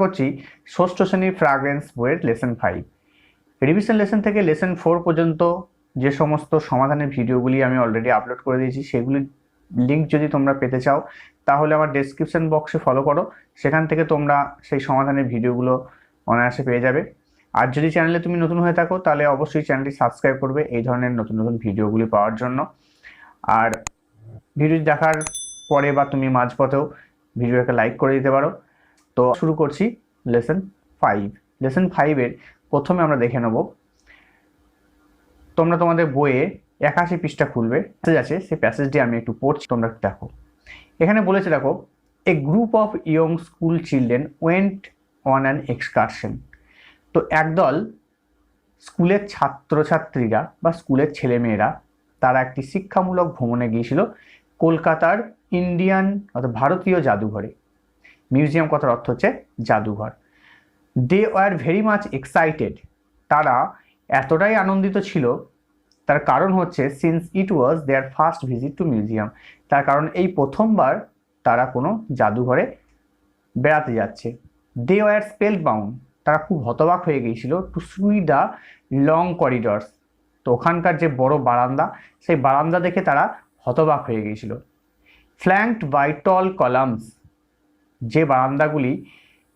করছি ষষ্ঠ শ্রেণীর ফ্র্যাগ্রেন্স বইয়ের লেসন 5 রিভিশন লেসন থেকে লেসন 4 পর্যন্ত যে সমস্ত সমাধানের ভিডিওগুলি আমি অলরেডি আপলোড করে দিয়েছি সেগুলির লিঙ্ক যদি তোমরা পেতে চাও তাহলে আমার ডেসক্রিপশন বক্সে ফলো করো, সেখান থেকে তোমরা সেই সমাধানের ভিডিওগুলো অনায়াসে পেয়ে যাবে। আর যদি চ্যানেলে তুমি নতুন হয়ে থাকো তাহলে অবশ্যই চ্যানেলটি সাবস্ক্রাইব করবে এই ধরনের নতুন নতুন ভিডিওগুলি পাওয়ার জন্য। আর ভিডিও দেখার পরে বা তুমি মাঝপথেও ভিডিওটাকে লাইক করে দিতে পারো। তো শুরু করছি লেসন 5। লেসন 5-এর প্রথমে আমরা দেখে নেব, তোমরা তোমাদের বইয়ে 81 পৃষ্ঠা খুলবে, প্যাসেজ আছে, সেই প্যাসেজটি আমি একটু পড়ছি, তোমরা দেখো। এখানে বলেছে, দেখো, a group of young school children went on an excursion. তো একদল স্কুলের ছাত্রছাত্রীরা বা স্কুলের ছেলেমেয়েরা তারা একটি শিক্ষামূলক ভ্রমণে গিয়েছিল কলকাতার ইন্ডিয়ান অর্থাৎ ভারতীয় জাদুঘরে। মিউজিয়াম কথার অর্থ হচ্ছে জাদুঘর। They were very much excited, তারা এতটাই আনন্দিত ছিল, তার কারণ হচ্ছে since it was their first visit to museum, তার কারণ এই প্রথমবার তারা কোনো জাদুঘরে বেড়াতে যাচ্ছে। দে ওয়ার স্পেল বাউন্ড, তারা খুব হতবাক হয়ে গিয়েছিল টু সি দ্য লং করিডর্স, তো ওখানকার যে বড় বারান্দা, সেই বারান্দা দেখে তারা হতবাক হয়ে গিয়েছিল। ফ্ল্যাঙ্কড বাই টল কলামস, যে বারান্দাগুলি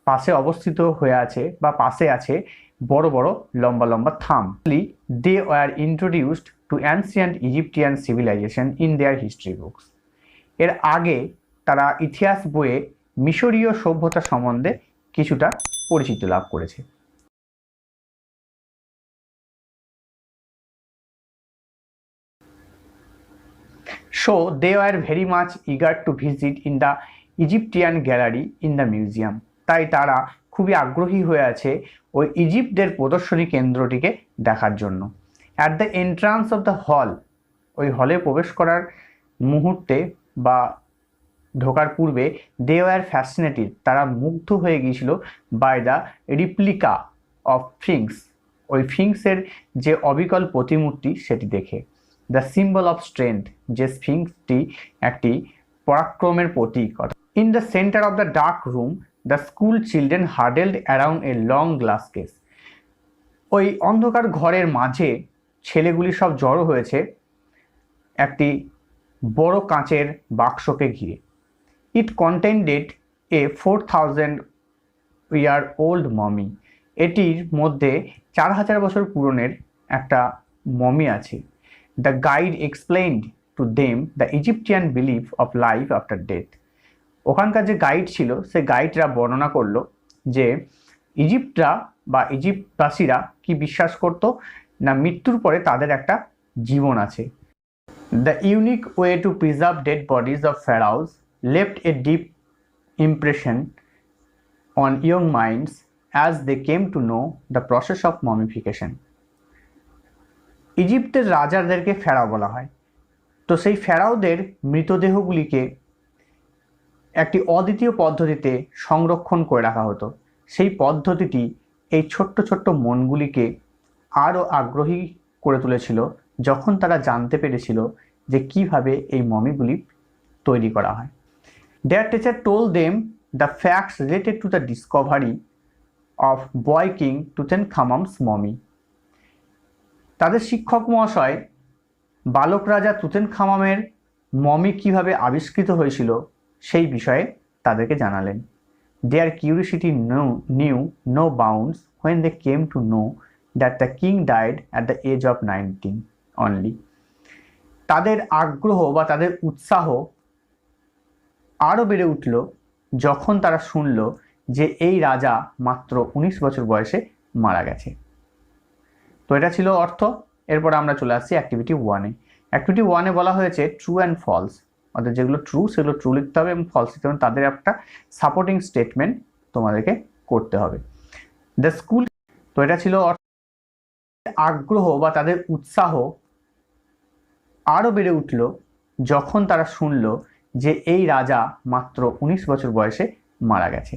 পাশে অবস্থিত হয়ে আছে বা পাশে আছে বড় বড় লম্বা লম্বা থাম। They were introduced to ancient Egyptian civilisation in their history books, এর আগে তারা ইতিহাস বইয়ে মিশরীয় সভ্যতা সম্বন্ধে কিছুটা পরিচিতি লাভ করেছে। So they were very much eager to visit in the Egyptian gallery in the museum, তাই তারা খুবই আগ্রহী হয়ে আছে ওই ইজিপ্টের প্রদর্শনী কেন্দ্রটিকে দেখার জন্য। At the entrance of the hall, ওই হলে প্রবেশ করার মুহূর্তে বা ঢোকার পূর্বে দে ওয়ার ফ্যাসিনেটেড, তারা মুগ্ধ হয়ে গিয়েছিল বাই দ্য রিপ্লিকা অফ ফিংস, ওই ফিংসের যে অবিকল প্রতিমূর্তি সেটি দেখে। দ্য সিম্বল অফ স্ট্রেংথ, যে স্ফিংসটি একটি পরাক্রমের প্রতীক। In the centre of the dark room the school children huddled around a long glass case, ওই অন্ধকার ঘরের মাঝে ছেলেগুলি সব জড়ো হয়েছে একটি বড় কাঁচের বাক্সকে ঘিরে। ইট কন্টেন্ডেড এ 4000 ইয়ার ওল্ড মমি, এটির মধ্যে 4000 বছর পুরনের একটা মমি আছে। The guide explained to them the Egyptian belief of life after death, ওখানকার যে গাইড ছিল সে গাইডরা বর্ণনা করলো যে ইজিপ্টরা বা ইজিপ্টবাসীরা কি বিশ্বাস করতো না মৃত্যুর পরে তাদের একটা জীবন আছে। The unique way to preserve dead bodies of ফেরাউস left a deep impression on young minds as they came to know the process of mummification. ইজিপ্টের রাজাদেরকে ফেরাও বলা হয়, তো সেই ফেরাওদের মৃতদেহগুলিকে একটি অদ্বিতীয় পদ্ধতিতে সংরক্ষণ করে রাখা হতো। সেই পদ্ধতিটি এই ছোট্ট ছোট্ট মনগুলিকে আরও আগ্রহী করে তুলেছিল যখন তারা জানতে পেরেছিল যে কিভাবে এই মমিগুলি তৈরি করা হয়। Their teacher told them the facts related to the discovery of boy king তুতেনখামাম's mummy. তাদের শিক্ষক মহাশয় বালক রাজা তুতেনখামামের মমি কিভাবে আবিষ্কৃত হয়েছিল সেই বিষয়ে তাদেরকে জানালেন। Their curiosity knew no bounds when they came to know that the king died at the age of 19 only. তাদের আগ্রহ বা তাদের উৎসাহ আরও বেড়ে উঠল যখন তারা শুনল যে এই রাজা মাত্র 19 বছর বয়সে মারা গেছে। তো এটা ছিল অর্থ। এরপর আমরা চলে আসছি অ্যাক্টিভিটি 1-এ। অ্যাক্টিভিটি 1-এ বলা হয়েছে ট্রু অ্যান্ড ফলস, অর্থাৎ যেগুলো ট্রু সেগুলো ট্রু লিখতে হবে এবং ফলস লিখতে হবে, তাদের একটা সাপোর্টিং স্টেটমেন্ট তোমাদেরকে করতে হবে। দ্য স্কুল, তো এটা ছিল আগ্রহ বা তাদের উৎসাহ আরও বেড়ে উঠল যখন তারা শুনল যে এই রাজা মাত্র 19 বছর বয়সে মারা গেছে।